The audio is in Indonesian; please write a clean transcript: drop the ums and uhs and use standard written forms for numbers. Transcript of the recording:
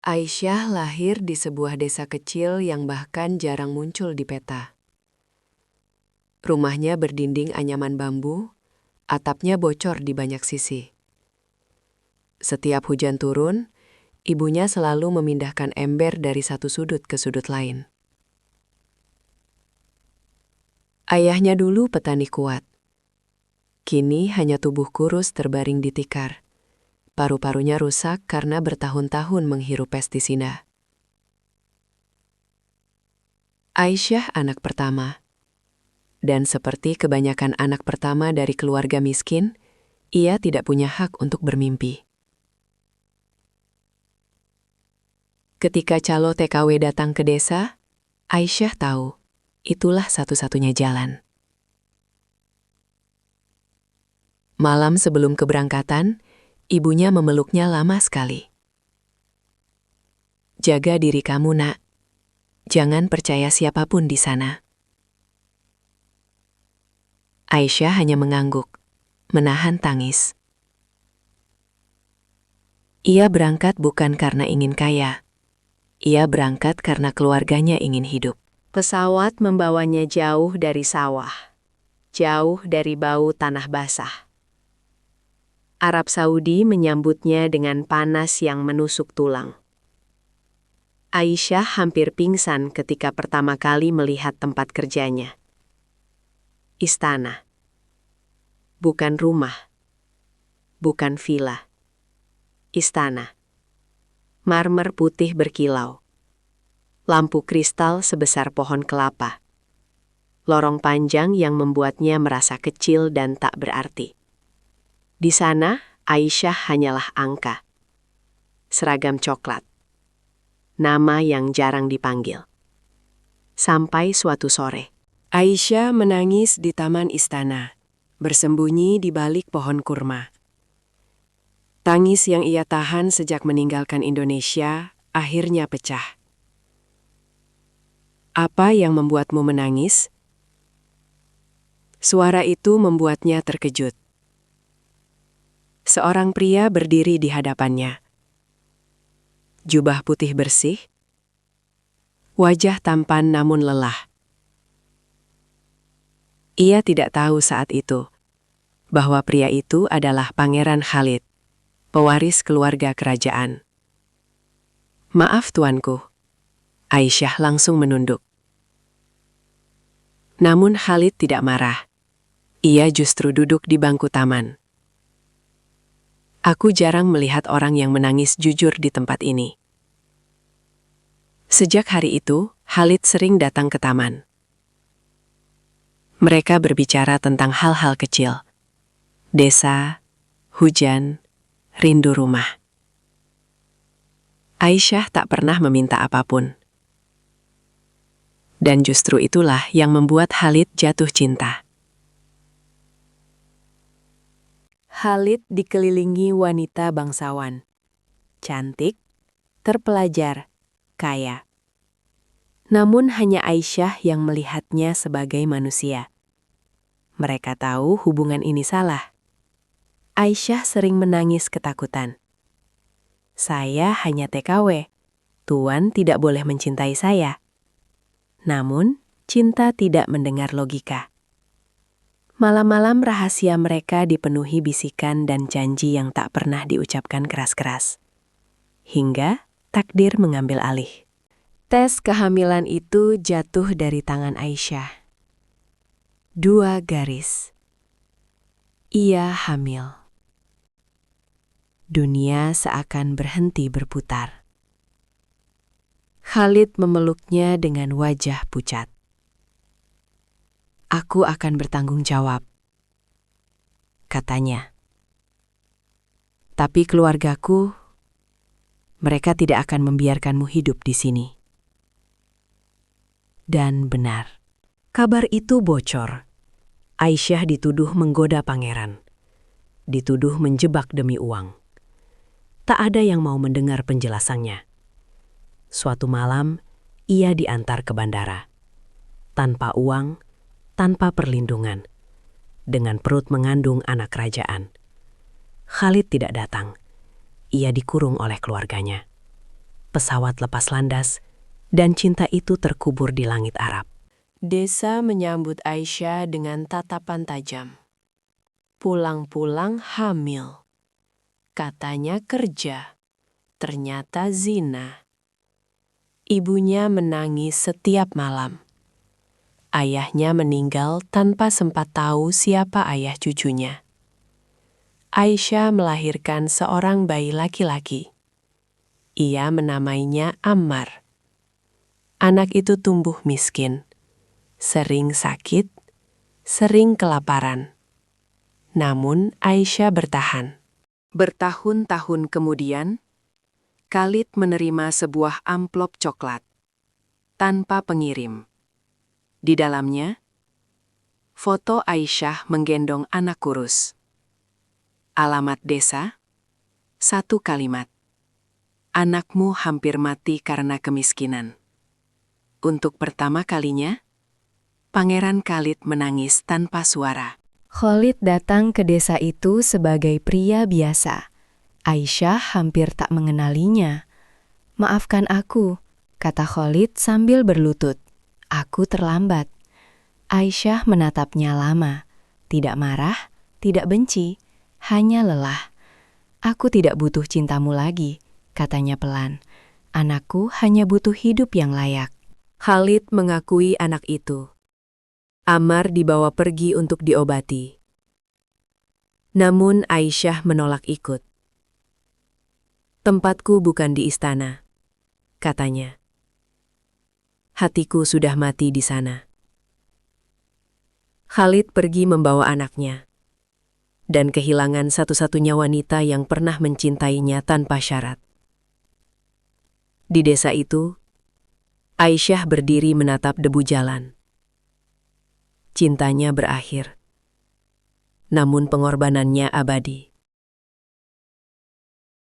Aisyah lahir di sebuah desa kecil yang bahkan jarang muncul di peta. Rumahnya berdinding anyaman bambu, atapnya bocor di banyak sisi. Setiap hujan turun, ibunya selalu memindahkan ember dari satu sudut ke sudut lain. Ayahnya dulu petani kuat. Kini hanya tubuh kurus terbaring di tikar. Paru-parunya rusak karena bertahun-tahun menghirup pestisida. Aisyah anak pertama. Dan seperti kebanyakan anak pertama dari keluarga miskin, ia tidak punya hak untuk bermimpi. Ketika calo TKW datang ke desa, Aisyah tahu itulah satu-satunya jalan. Malam sebelum keberangkatan, ibunya memeluknya lama sekali. Jaga diri kamu, nak. Jangan percaya siapapun di sana. Aisyah hanya mengangguk, menahan tangis. Ia berangkat bukan karena ingin kaya. Ia berangkat karena keluarganya ingin hidup. Pesawat membawanya jauh dari sawah, jauh dari bau tanah basah. Arab Saudi menyambutnya dengan panas yang menusuk tulang. Aisyah hampir pingsan ketika pertama kali melihat tempat kerjanya. Istana. Bukan rumah. Bukan villa. Istana. Marmer putih berkilau. Lampu kristal sebesar pohon kelapa. Lorong panjang yang membuatnya merasa kecil dan tak berarti. Di sana, Aisyah hanyalah angka. Seragam coklat. Nama yang jarang dipanggil. Sampai suatu sore, Aisyah menangis di taman istana, bersembunyi di balik pohon kurma. Tangis yang ia tahan sejak meninggalkan Indonesia akhirnya pecah. Apa yang membuatmu menangis? Suara itu membuatnya terkejut. Seorang pria berdiri di hadapannya. Jubah putih bersih, wajah tampan namun lelah. Ia tidak tahu saat itu bahwa pria itu adalah Pangeran Khalid, pewaris keluarga kerajaan. "Maaf tuanku." Aisyah langsung menunduk. Namun Khalid tidak marah. Ia justru duduk di bangku taman. "Aku jarang melihat orang yang menangis jujur di tempat ini." Sejak hari itu, Khalid sering datang ke taman. Mereka berbicara tentang hal-hal kecil. Desa, hujan, rindu rumah. Aisyah tak pernah meminta apapun. Dan justru itulah yang membuat Khalid jatuh cinta. Khalid dikelilingi wanita bangsawan. Cantik, terpelajar, kaya. Namun hanya Aisyah yang melihatnya sebagai manusia. Mereka tahu hubungan ini salah. Aisyah sering menangis ketakutan. "Saya hanya TKW. Tuan tidak boleh mencintai saya." Namun, cinta tidak mendengar logika. Malam-malam rahasia mereka dipenuhi bisikan dan janji yang tak pernah diucapkan keras-keras. Hingga takdir mengambil alih. Tes kehamilan itu jatuh dari tangan Aisyah. 2 garis. Ia hamil. Dunia seakan berhenti berputar. Khalid memeluknya dengan wajah pucat. "Aku akan bertanggung jawab," katanya. "Tapi keluargaku, mereka tidak akan membiarkanmu hidup di sini." Dan benar, kabar itu bocor. Aisyah dituduh menggoda pangeran. Dituduh menjebak demi uang. Tak ada yang mau mendengar penjelasannya. Suatu malam, ia diantar ke bandara. Tanpa uang, tanpa perlindungan, dengan perut mengandung anak kerajaan. Khalid tidak datang. Ia dikurung oleh keluarganya. pesawat lepas landas, dan cinta itu terkubur di langit Arab. Desa menyambut Aisyah dengan tatapan tajam. Pulang-pulang hamil. Katanya kerja, ternyata zina. Ibunya menangis setiap malam. Ayahnya meninggal tanpa sempat tahu siapa ayah cucunya. Aisyah melahirkan seorang bayi laki-laki. Ia menamainya Ammar. Anak itu tumbuh miskin, sering sakit, sering kelaparan. Namun Aisyah bertahan. Bertahun-tahun kemudian, Khalid menerima sebuah amplop coklat tanpa pengirim. Di dalamnya, foto Aisyah menggendong anak kurus. Alamat desa, 1 kalimat. Anakmu hampir mati karena kemiskinan. Untuk pertama kalinya, Pangeran Khalid menangis tanpa suara. Khalid datang ke desa itu sebagai pria biasa. Aisyah hampir tak mengenalinya. "Maafkan aku," kata Khalid sambil berlutut. "Aku terlambat." Aisyah menatapnya lama. Tidak marah, tidak benci, hanya lelah. "Aku tidak butuh cintamu lagi," katanya pelan. "Anakku hanya butuh hidup yang layak." Khalid mengakui anak itu. Ammar dibawa pergi untuk diobati. Namun Aisyah menolak ikut. "Tempatku bukan di istana," katanya. "Hatiku sudah mati di sana." Khalid pergi membawa anaknya, dan kehilangan satu-satunya wanita yang pernah mencintainya tanpa syarat. Di desa itu, Aisyah berdiri menatap debu jalan. Cintanya berakhir, namun pengorbanannya abadi.